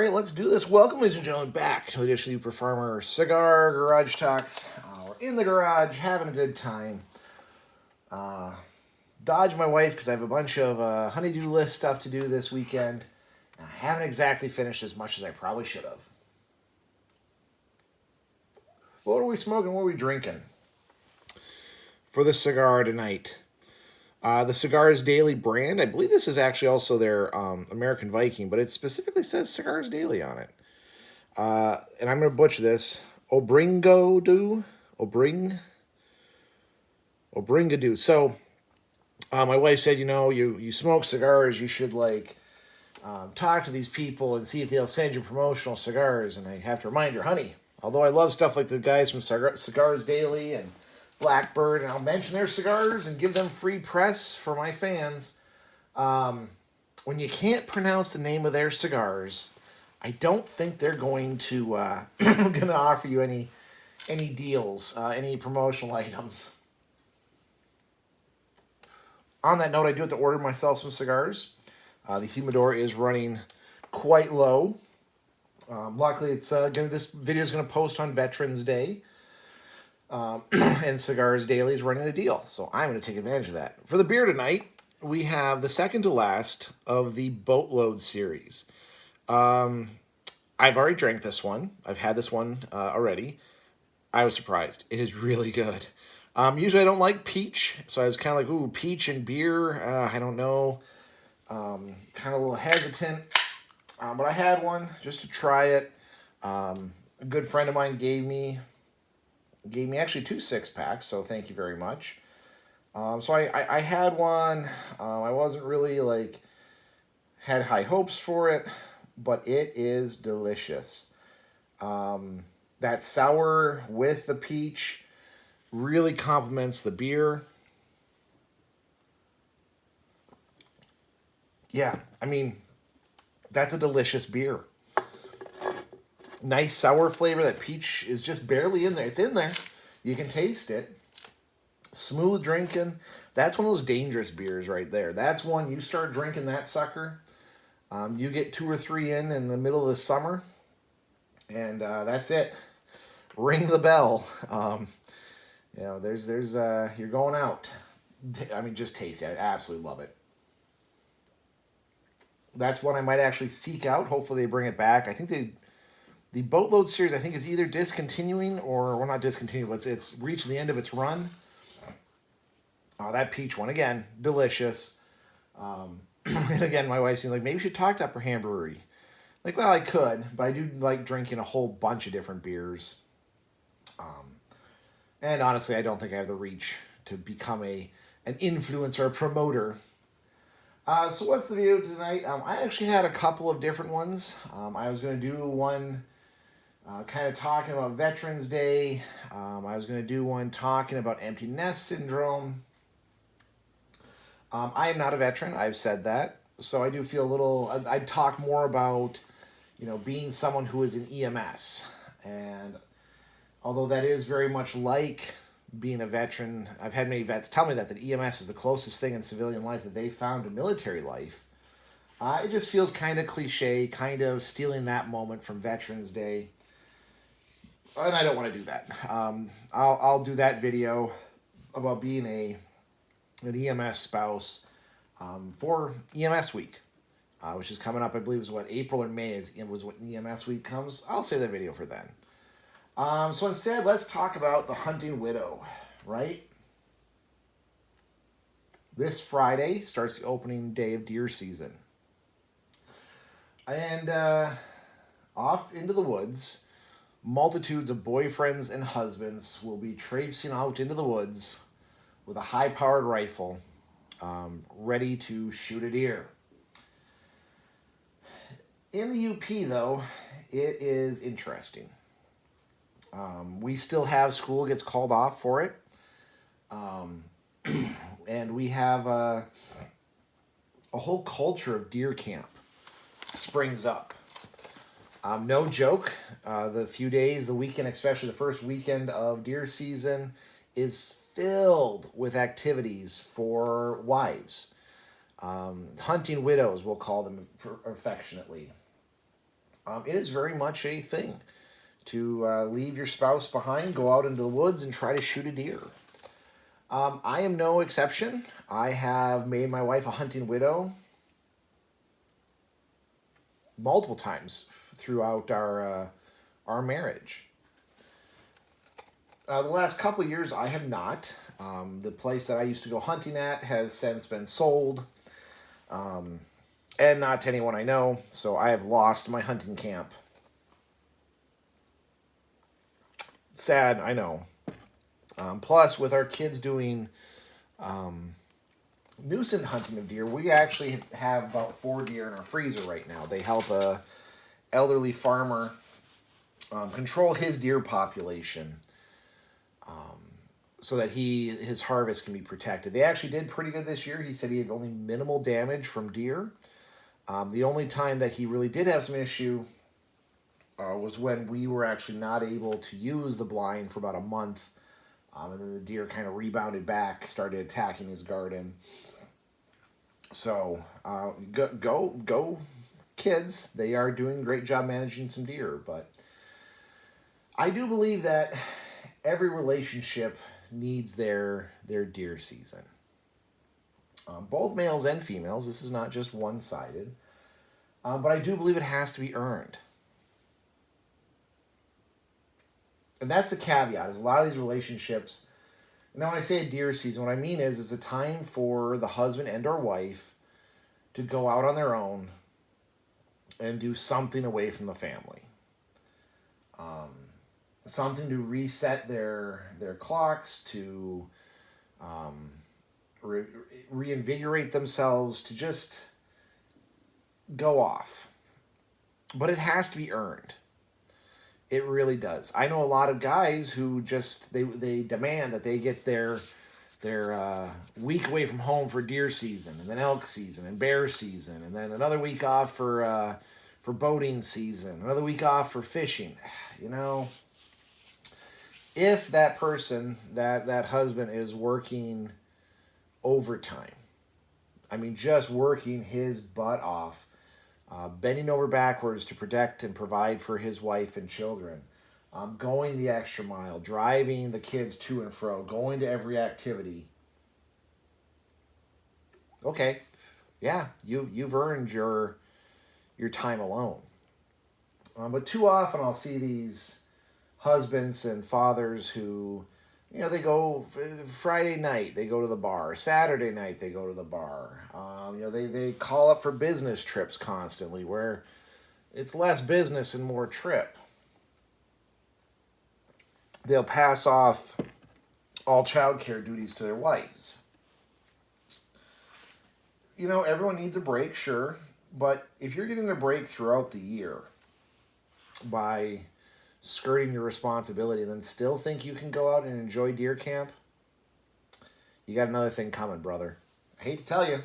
right, let's do this. Welcome, ladies and gentlemen, back to the edition of Super Farmer Cigar Garage Talks. We're in the garage, having a good time. Dodge my wife because I have a bunch of honeydew list stuff to do this weekend. And I haven't exactly finished as much as I probably should have. What are we smoking? What are we drinking? For the cigar tonight. The Cigars Daily brand. I believe this is actually also their American Viking, but it specifically says Cigars Daily on it. And I'm going to butcher this. Obringadoo. So, my wife said, you smoke cigars, you should talk to these people and see if they'll send you promotional cigars. And I have to remind her, honey, although I love stuff like the guys from Cigars Daily and Blackbird, and I'll mention their cigars and give them free press for my fans. When you can't pronounce the name of their cigars, I don't think they're going to offer you any deals, any promotional items. On that note, I do have to order myself some cigars. The humidor is running quite low. Luckily, this video is going to post on Veterans Day. And Cigars Daily is running a deal, so I'm going to take advantage of that. For the beer tonight, we have the second to last of the Boatload series. I've already drank this one. I've had this one already. I was surprised. It is really good. Usually I don't like peach, so I was kind of like, ooh, peach and beer, I don't know. Kind of a little hesitant. But I had one just to try it. A good friend of mine gave me actually 2 6-packs, so thank you very much. So I had one. I wasn't really had high hopes for it, but it is delicious. That sour with the peach really complements the beer. Yeah, I mean, that's a delicious beer. Nice sour flavor. That peach is just barely in there. It's in there. You can taste it. Smooth drinking. That's one of those dangerous beers right there. That's one, you start drinking that sucker, you get 2 or 3 in the middle of the summer, and that's it. Ring the bell. There's you're going out. I mean, just taste it. I absolutely love it. That's one I might actually seek out. Hopefully they bring it back. I think the Boatload series, I think, is either discontinuing or, well, not discontinuing, but it's reached the end of its run. That peach one, again, delicious. And again, my wife seemed like, maybe we should talk to Upper Hand Brewery. Well, I could, but I do like drinking a whole bunch of different beers. And honestly, I don't think I have the reach to become an influencer, a promoter. So what's the video tonight? I actually had a couple of different ones. I was going to do one kind of talking about Veterans Day. I was going to do one talking about empty nest syndrome. I am not a veteran. I've said that. So I do feel a little... I'd talk more about, being someone who is in EMS. And although that is very much like being a veteran, I've had many vets tell me that EMS is the closest thing in civilian life that they found to military life. It just feels kind of cliche, kind of stealing that moment from Veterans Day. And I don't want to do that. I'll do that video about being an EMS spouse for EMS week, which is coming up. I believe is what April or May was when EMS week comes. I'll save that video for then. So instead, let's talk about the Hunting Widow, right? This Friday starts the opening day of deer season. And off into the woods, multitudes of boyfriends and husbands will be traipsing out into the woods with a high-powered rifle, ready to shoot a deer. In the UP, though, it is interesting. We still have school gets called off for it. And we have a whole culture of deer camp springs up. No joke, the weekend, especially the first weekend of deer season, is filled with activities for wives. Hunting widows, we'll call them affectionately. It is very much a thing to leave your spouse behind, go out into the woods, and try to shoot a deer. I am no exception. I have made my wife a hunting widow multiple times throughout our marriage. The last couple of years, I have not. The place that I used to go hunting at has since been sold, and not to anyone I know, so I have lost my hunting camp. Sad, I know. Plus, with our kids doing nuisance hunting of deer, we actually have about 4 deer in our freezer right now. They help a elderly farmer control his deer population so that his harvest can be protected. They actually did pretty good this year. He said he had only minimal damage from deer. The only time that he really did have some issue was when we were actually not able to use the blind for about a month. And then the deer kind of rebounded back, started attacking his garden. So go kids. They are doing a great job managing some deer. But I do believe that every relationship needs their deer season. Both males and females. This is not just one-sided. But I do believe it has to be earned. And that's the caveat, is a lot of these relationships, now when I say a deer season, what I mean is it's a time for the husband and or wife to go out on their own and do something away from the family. Something to reset their clocks, to reinvigorate themselves, to just go off. But it has to be earned. It really does. I know a lot of guys who just they demand that they get their week away from home for deer season, and then elk season, and bear season, and then another week off for boating season, another week off for fishing. You know, if that person, that husband is working overtime, I mean, just working his butt off, bending over backwards to protect and provide for his wife and children, going the extra mile, driving the kids to and fro, going to every activity. Okay, yeah, you've earned your time alone. But too often I'll see these husbands and fathers who, you know, they go Friday night, they go to the bar. Saturday night, they go to the bar. You know, they call up for business trips constantly, where it's less business and more trip. They'll pass off all childcare duties to their wives. You know, everyone needs a break, sure, but if you're getting a break throughout the year by skirting your responsibility, then still think you can go out and enjoy deer camp, you got another thing coming, brother. I hate to tell you,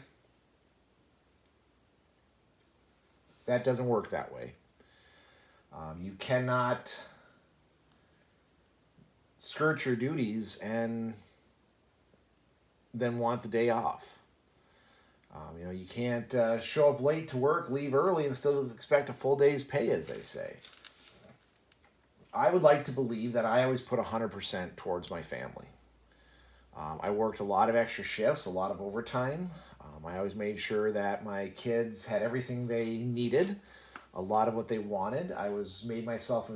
that doesn't work that way. You cannot skirt your duties and then want the day off. You know, you can't show up late to work, leave early, and still expect a full day's pay, as they say. I would like to believe that I always put 100% towards my family. I worked a lot of extra shifts, a lot of overtime. I always made sure that my kids had everything they needed, a lot of what they wanted. I made myself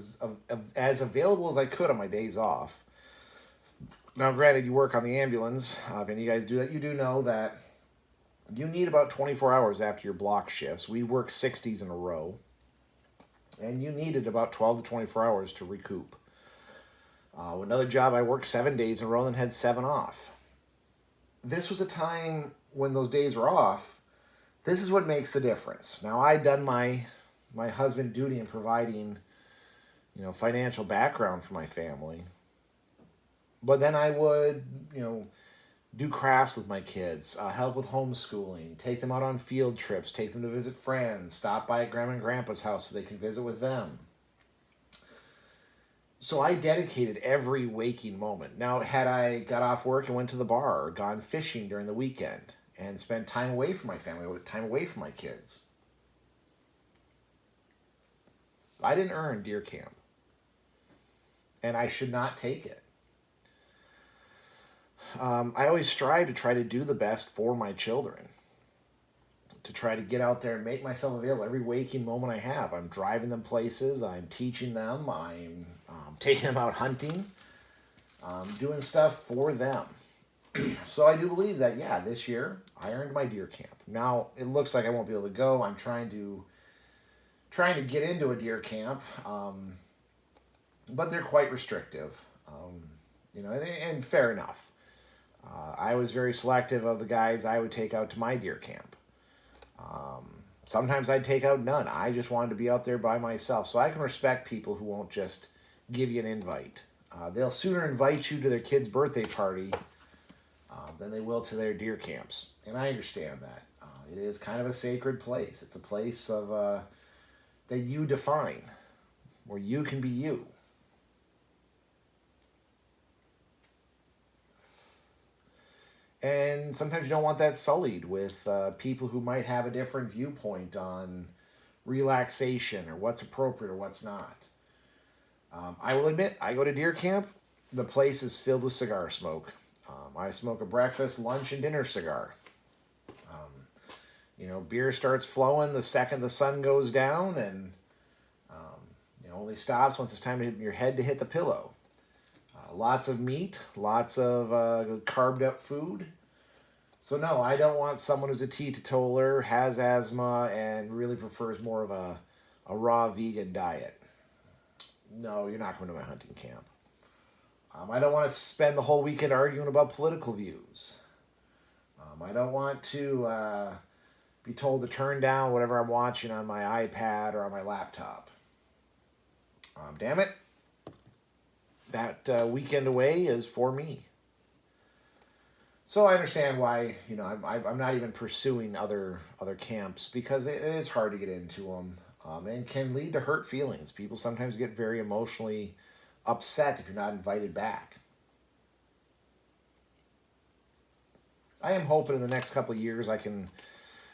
as available as I could on my days off. Now, granted, you work on the ambulance, and you guys do that. You do know that you need about 24 hours after your block shifts. We work 60s in a row, and you needed about 12 to 24 hours to recoup. Another job, I worked 7 days in a row and had 7 off. This was a time when those days were off. This is what makes the difference. Now, I'd done my husband duty in providing, you know, financial background for my family. But then I would, you know, do crafts with my kids, help with homeschooling, take them out on field trips, take them to visit friends, stop by at Grandma and Grandpa's house so they can visit with them. So I dedicated every waking moment. Now, had I got off work and went to the bar or gone fishing during the weekend and spent time away from my family, time away from my kids, I didn't earn deer camp, and I should not take it. I always strive to try to do the best for my children, to try to get out there and make myself available every waking moment I have. I'm driving them places, I'm teaching them, I'm taking them out hunting, doing stuff for them. So I do believe that, yeah, this year I earned my deer camp. Now it looks like I won't be able to go. I'm trying to get into a deer camp, but they're quite restrictive. And fair enough. I was very selective of the guys I would take out to my deer camp. Sometimes I'd take out none. I just wanted to be out there by myself. So I can respect people who won't just give you an invite. They'll sooner invite you to their kid's birthday party than they will to their deer camps. And I understand that. It is kind of a sacred place. It's a place of that you define, where you can be you. And sometimes you don't want that sullied with people who might have a different viewpoint on relaxation or what's appropriate or what's not. I will admit, I go to deer camp, the place is filled with cigar smoke. I smoke a breakfast, lunch, and dinner cigar. Beer starts flowing the second the sun goes down, and only stops once it's time to hit your head to hit the pillow. Lots of meat, lots of carved up food. So no, I don't want someone who's a teetotaler, has asthma, and really prefers more of a raw vegan diet. No, you're not coming to my hunting camp. I don't want to spend the whole weekend arguing about political views. I don't want to be told to turn down whatever I'm watching on my iPad or on my laptop. Damn it. That weekend away is for me. So I understand why, I'm not even pursuing other camps, because it is hard to get into them, and can lead to hurt feelings. People sometimes get very emotionally upset if you're not invited back. I am hoping in the next couple of years I can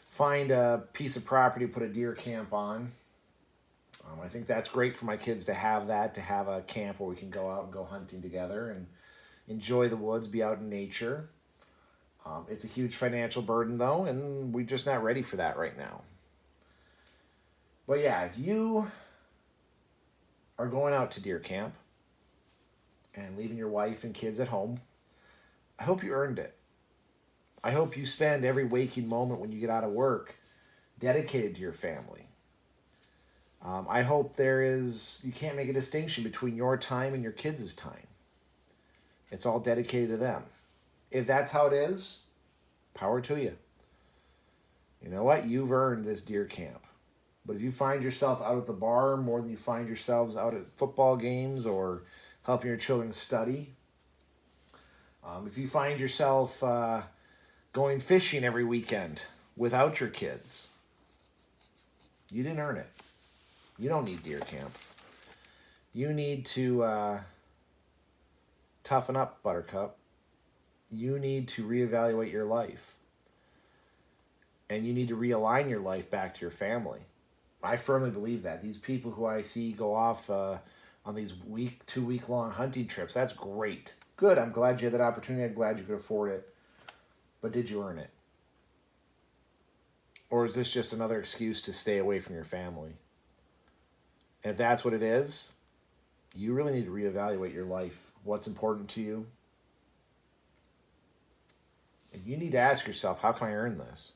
find a piece of property to put a deer camp on. I think that's great for my kids to have a camp where we can go out and go hunting together and enjoy the woods, be out in nature. It's a huge financial burden, though, and we're just not ready for that right now. But yeah, if you are going out to deer camp and leaving your wife and kids at home, I hope you earned it. I hope you spend every waking moment when you get out of work dedicated to your family. I hope you can't make a distinction between your time and your kids' time. It's all dedicated to them. If that's how it is, power to you. You know what? You've earned this deer camp. But if you find yourself out at the bar more than you find yourselves out at football games or helping your children study, if you find yourself going fishing every weekend without your kids, you didn't earn it. You don't need deer camp. You need to toughen up, Buttercup. You need to reevaluate your life. And you need to realign your life back to your family. I firmly believe that. These people who I see go off on these 2-week-long hunting trips, that's great. Good, I'm glad you had that opportunity. I'm glad you could afford it. But did you earn it? Or is this just another excuse to stay away from your family? And if that's what it is, you really need to reevaluate your life. What's important to you? And you need to ask yourself, how can I earn this?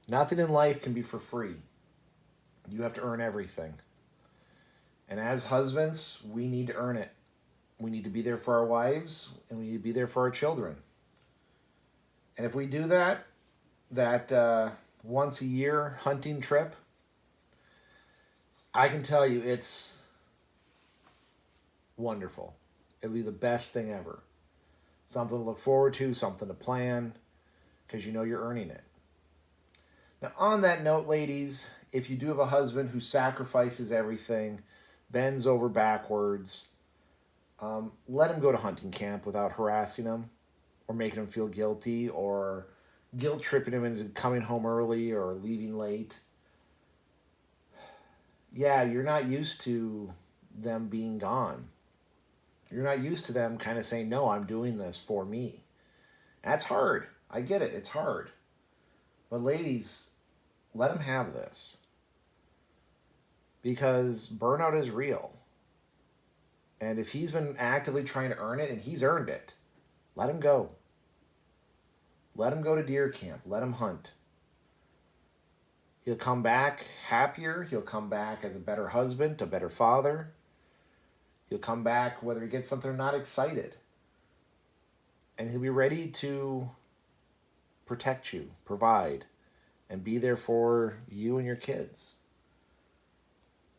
Nothing in life can be for free. You have to earn everything. And as husbands, we need to earn it. We need to be there for our wives, and we need to be there for our children. And if we do that once a year hunting trip, I can tell you it's wonderful. It'll be the best thing ever. Something to look forward to, something to plan, because you know you're earning it. Now, on that note, ladies, if you do have a husband who sacrifices everything, bends over backwards, let him go to hunting camp without harassing him or making him feel guilty or guilt-tripping him into coming home early or leaving late. yeah, you're not used to them being gone. You're not used to them kind of saying, no, I'm doing this for me. That's hard. I get it. It's hard. But ladies, let him have this because burnout is real. And if he's been actively trying to earn it and he's earned it, let him go. Let him go to deer camp. Let him hunt. He'll come back happier. He'll come back as a better husband, a better father. He'll come back whether he gets something or not excited. And he'll be ready to protect you, provide, and be there for you and your kids.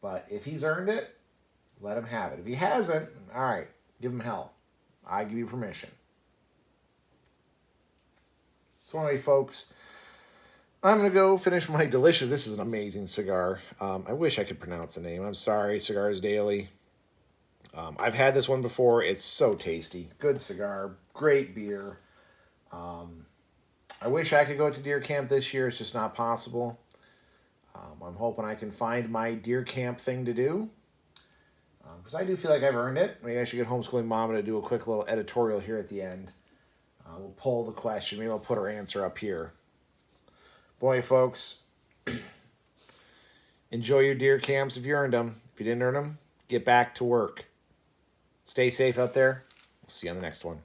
But if he's earned it, let him have it. If he hasn't, all right, give him hell. I give you permission. So anyway, folks, I'm going to go finish my delicious, this is an amazing cigar. I wish I could pronounce the name. I'm sorry, Cigars Daily. I've had this one before. It's so tasty. Good cigar. Great beer. I wish I could go to deer camp this year. It's just not possible. I'm hoping I can find my deer camp thing to do. Because I do feel like I've earned it. Maybe I should get Homeschooling Mama to do a quick little editorial here at the end. We'll poll the question. Maybe I'll put her answer up here. Boy, folks, enjoy your deer camps if you earned them. If you didn't earn them, get back to work. Stay safe out there. We'll see you on the next one.